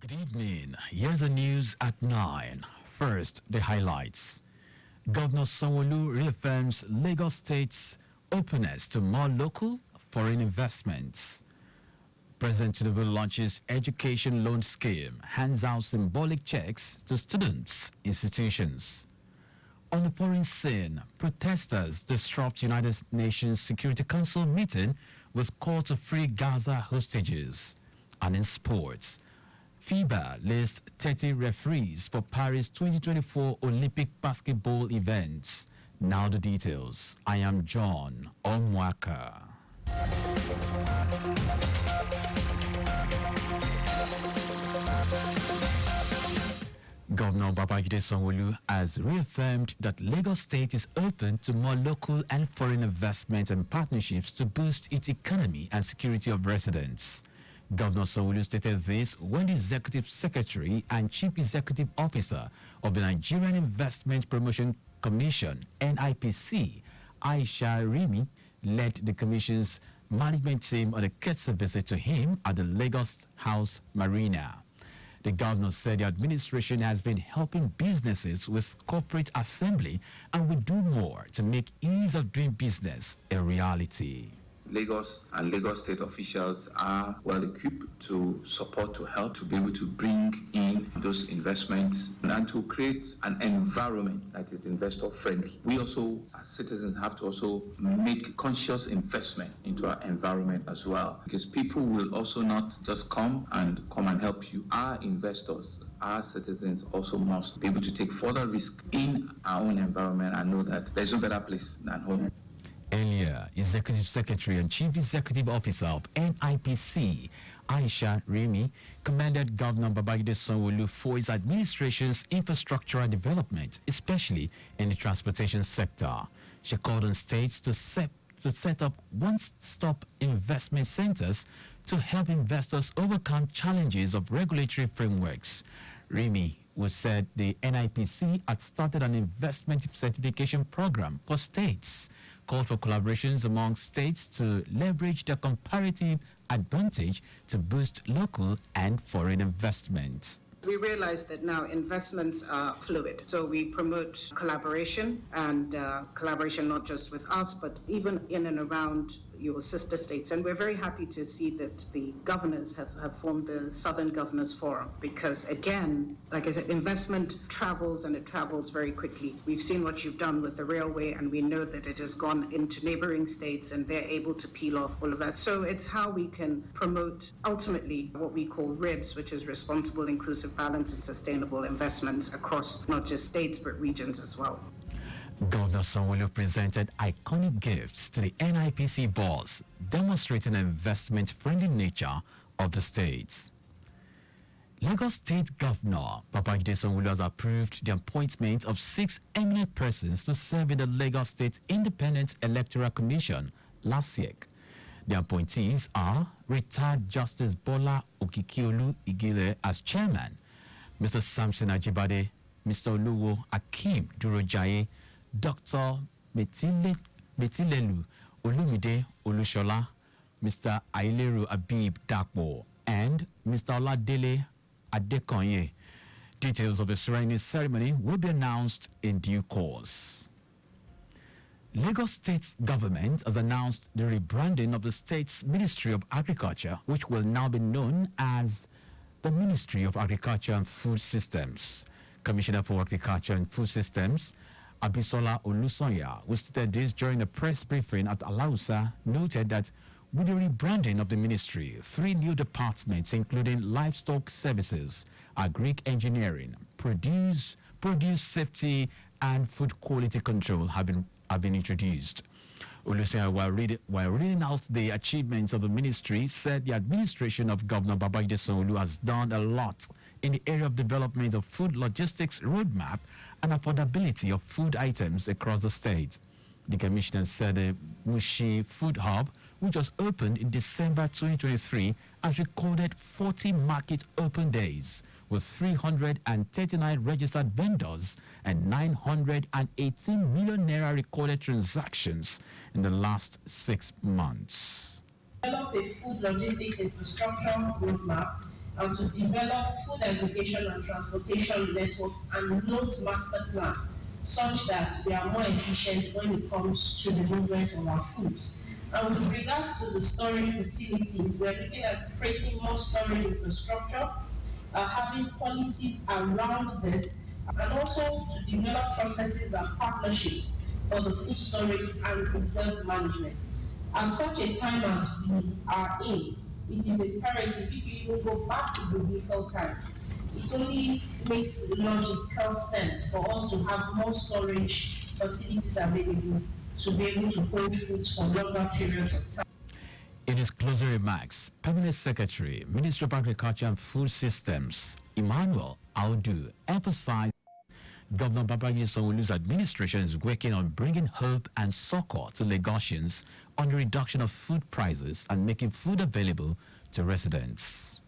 Good evening. Here's the news at 9. First, the highlights. Governor Sanwo-Olu reaffirms Lagos State's openness to more local foreign investments. President Tinubu launches education loan scheme, hands out symbolic checks to students, institutions. On the foreign scene, protesters disrupt United Nations Security Council meeting with call to free Gaza hostages. And in sports, FIBA lists 30 referees for Paris 2024 Olympic basketball events. Now the details. I am John Omoaka. Governor Babajide Sanwo-Olu has reaffirmed that Lagos State is open to more local and foreign investment and partnerships to boost its economy and security of residents. Governor Sanwo-Olu stated this when the Executive Secretary and Chief Executive Officer of the Nigerian Investment Promotion Commission, NIPC, Aisha Rimi, led the Commission's management team on a courtesy visit to him at the Lagos House Marina. The governor said the administration has been helping businesses with corporate assembly and will do more to make ease of doing business a reality. Lagos and Lagos state officials are well equipped to support, to help, to be able to bring in those investments and to create an environment that is investor friendly. We also, as citizens, have to also make conscious investment into our environment as well, because people will also not just come and help you. Our investors, our citizens also must be able to take further risk in our own environment and know that there's no better place than home. Earlier, Executive Secretary and Chief Executive Officer of NIPC, Aisha Rimi, commended Governor Babajide Sanwo-Olu for his administration's infrastructural development, especially in the transportation sector. She called on states to set up one-stop investment centers to help investors overcome challenges of regulatory frameworks. Rimi, who said the NIPC had started an investment certification program for states, called for collaborations among states to leverage their comparative advantage to boost local and foreign investments. We realize that now investments are fluid. So we promote collaboration and collaboration not just with us, but even in and around your sister states. And we're very happy to see that the governors have formed the Southern Governors Forum because, again, like I said, investment travels and it travels very quickly. We've seen what you've done with the railway and we know that it has gone into neighboring states and they're able to peel off all of that. So it's how we can promote ultimately what we call RIBS, which is responsible, inclusive, balanced and sustainable investments across not just states but regions as well. Governor Sanwo-Olu presented iconic gifts to the NIPC boss, demonstrating the investment-friendly nature of the state. Lagos State Governor Babajide Sanwo-Olu has approved the appointment of 6 eminent persons to serve in the Lagos State Independent Electoral Commission last year. The appointees are retired Justice Bola Okikiolu Igile as chairman, Mr. Samson Ajibade, Mr. Oluwo Akim Durojaye, Dr. Metilelu Olumide Olushola, Mr. Aileru Abib Dakbo, and Mr. Oladele Adekonye. Details of the swearing-in ceremony will be announced in due course. Lagos State government has announced the rebranding of the state's Ministry of Agriculture, which will now be known as the Ministry of Agriculture and Food Systems. Commissioner for Agriculture and Food Systems, Abisola Olusoya, who stated this during a press briefing at Alausa, noted that with the rebranding of the ministry, 3 new departments, including livestock services, agric engineering, produce safety, and food quality control have been introduced. Olusoya, while reading out the achievements of the ministry, said the administration of Governor Babajide Sanwo-Olu has done a lot in the area of development of food logistics roadmap and affordability of food items across the state. The commissioner said the Mushi Food Hub, which was opened in December 2023, has recorded 40 market open days with 339 registered vendors and 918 million naira recorded transactions in the last 6 months. Develop a food logistics infrastructure roadmap and to develop food aggregation and transportation networks and loads master plan such that we are more efficient when it comes to the movement of our foods. And with regards to the storage facilities, we're looking at creating more storage infrastructure, having policies around this, and also to develop processes and partnerships for the food storage and reserve management. At such a time as we are in, it is imperative, if you even go back to biblical times, it only makes logical sense for us to have more storage facilities available to be able to hold foods for longer periods of time. In his closing remarks, Permanent Secretary, Ministry of Agriculture and Food Systems, Emmanuel Audu, emphasized Governor Babangida Sanwo-Olu's administration is working on bringing hope and succor to Lagosians on the reduction of food prices and making food available to residents.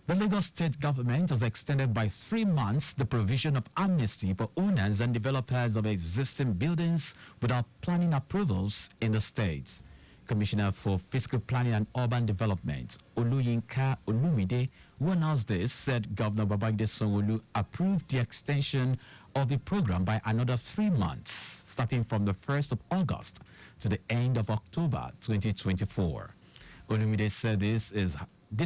The Lagos state government has extended by 3 months the provision of amnesty for owners and developers of existing buildings without planning approvals in the state. Commissioner for Fiscal Planning and Urban Development, Oluyinka Olumide, who announced this, said Governor Babangida Sanwo-Olu approved the extension of the program by another 3 months, starting from the 1st of August to the end of October 2024. Olumide said this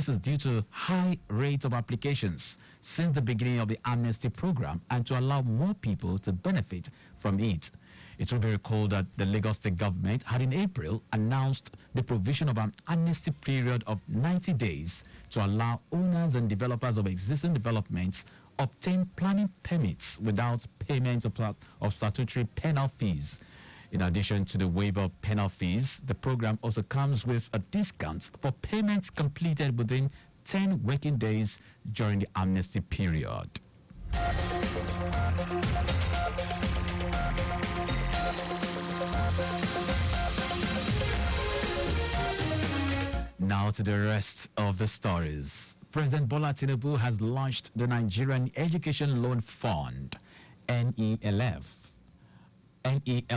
is due to high rate of applications since the beginning of the amnesty program and to allow more people to benefit from it. It will be recalled that the Lagos State government had in April announced the provision of an amnesty period of 90 days to allow owners and developers of existing developments obtain planning permits without payment of statutory penal fees. In addition to the waiver of penal fees, the program also comes with a discount for payments completed within 10 working days during the amnesty period. Now to the rest of the stories. President Bola Tinubu has launched the Nigerian Education Loan Fund, NEL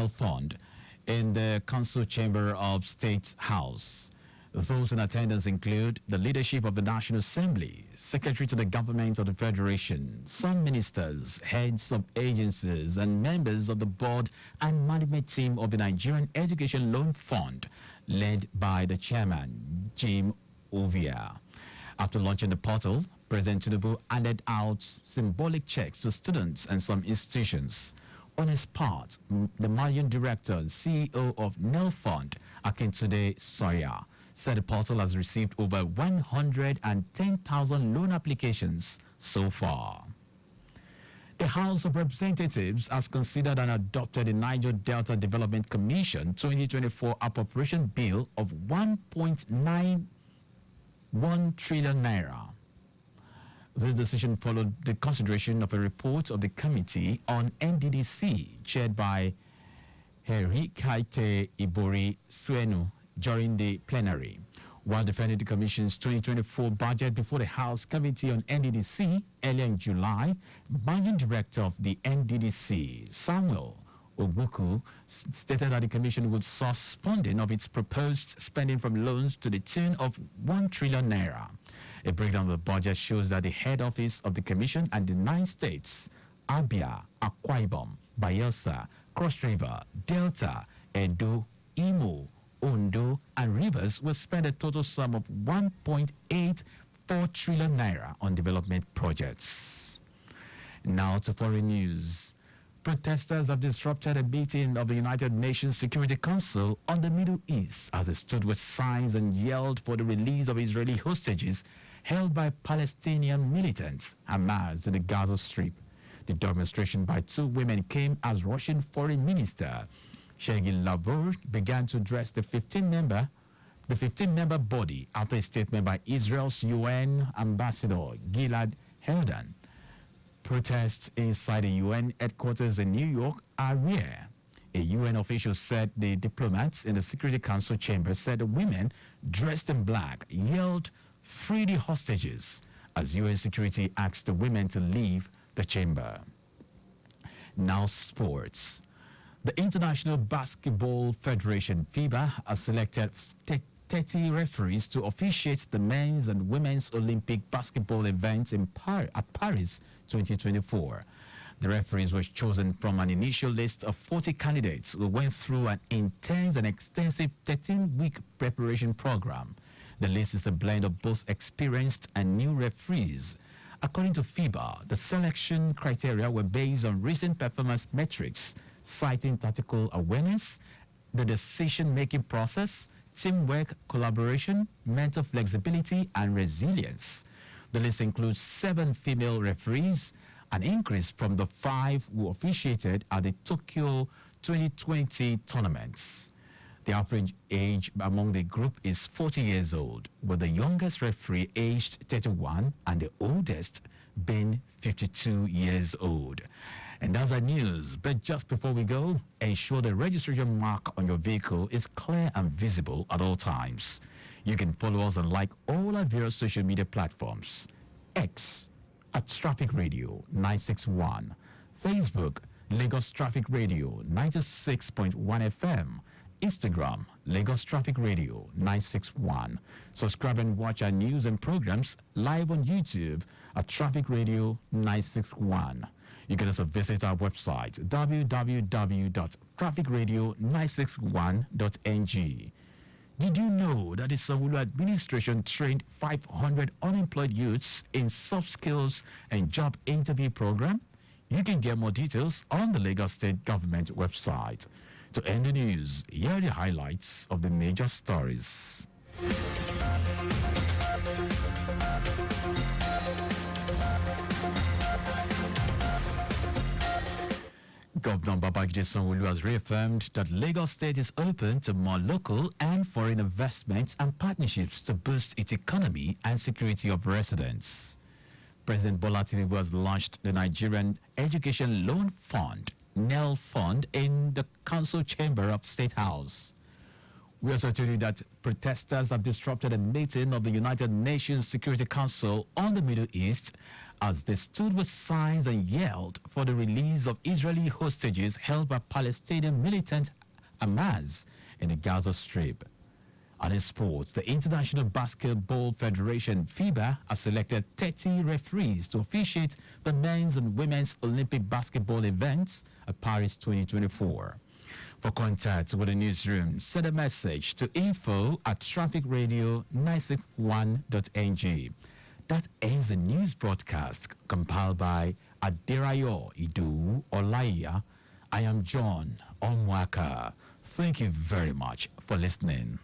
Fund, in the Council Chamber of State House. Those in attendance include the leadership of the National Assembly, Secretary to the Government of the Federation, some ministers, heads of agencies, and members of the board and management team of the Nigerian Education Loan Fund, led by the chairman, Jim Ovia. After launching the portal, President Tinubu handed out symbolic checks to students and some institutions. On his part, the managing director and CEO of NEL Fund, Akintunde Sawyer, said the portal has received over 110,000 loan applications so far. The House of Representatives has considered and adopted the Niger Delta Development Commission 2024 appropriation bill of 1.91 trillion naira. This decision followed the consideration of a report of the Committee on NDDC chaired by Herikaite Ibori Suenu during the plenary. While defending the Commission's 2024 budget before the House Committee on NDDC earlier in July, Managing Director of the NDDC, Samuel Ogbuku, stated that the Commission would source funding of its proposed spending from loans to the tune of 1 trillion naira. A breakdown of the budget shows that the head office of the Commission and the 9 states, Abia, Akwa Ibom, Bayelsa, Cross River, Delta, Edo, Imo, Ondo, and Rivers will spend a total sum of 1.84 trillion naira on development projects. Now to foreign news. Protesters have disrupted a meeting of the United Nations Security Council on the Middle East as they stood with signs and yelled for the release of Israeli hostages held by Palestinian militants, Hamas, in the Gaza Strip. The demonstration by 2 women came as Russian Foreign Minister Sergei Lavrov began to address the 15-member body after a statement by Israel's UN Ambassador Gilad Erdan. Protests inside the UN headquarters in New York are rare. A UN official said the diplomats in the Security Council chamber said the women dressed in black yelled, "Free the hostages," as UN security asked the women to leave the chamber. Now sports. The International Basketball Federation, FIBA, has selected 30 referees to officiate the men's and women's Olympic basketball events at Paris 2024. The referees were chosen from an initial list of 40 candidates who went through an intense and extensive 13-week preparation program. The list is a blend of both experienced and new referees. According to FIBA, the selection criteria were based on recent performance metrics, citing tactical awareness, the decision-making process, teamwork, collaboration, mental flexibility, and resilience. The list includes 7 female referees, an increase from the 5 who officiated at the Tokyo 2020 tournaments. The average age among the group is 40 years old, with the youngest referee aged 31 and the oldest being 52 years old. And that's our news. But just before we go, ensure the registration mark on your vehicle is clear and visible at all times. You can follow us and like all our various social media platforms. X at Traffic Radio 961. Facebook, Lagos Traffic Radio 96.1 FM. Instagram, Lagos Traffic Radio 961. Subscribe and watch our news and programs live on YouTube at Traffic Radio 961. You can also visit our website www.trafficradio961.ng. Did you know that the Sanwo-Olu administration trained 500 unemployed youths in soft skills and job interview program? You can get more details on the Lagos State Government website. To end the news, here are the highlights of the major stories. Governor Babajide Sanwo-Olu has reaffirmed that Lagos State is open to more local and foreign investments and partnerships to boost its economy and security of residents. President Bola Tinubu has launched the Nigerian Education Loan Fund, NEL Fund, in the Council Chamber of State House. We also told you that protesters have disrupted a meeting of the United Nations Security Council on the Middle East as they stood with signs and yelled for the release of Israeli hostages held by Palestinian militant Hamas in the Gaza Strip. And in sports, the International Basketball Federation, FIBA, has selected 30 referees to officiate the men's and women's Olympic basketball events at Paris 2024. For contact with the newsroom, send a message to info@trafficradio961.ng. That ends the news broadcast compiled by Aderayo Idu Olaiya. I am John Omoaka. Thank you very much for listening.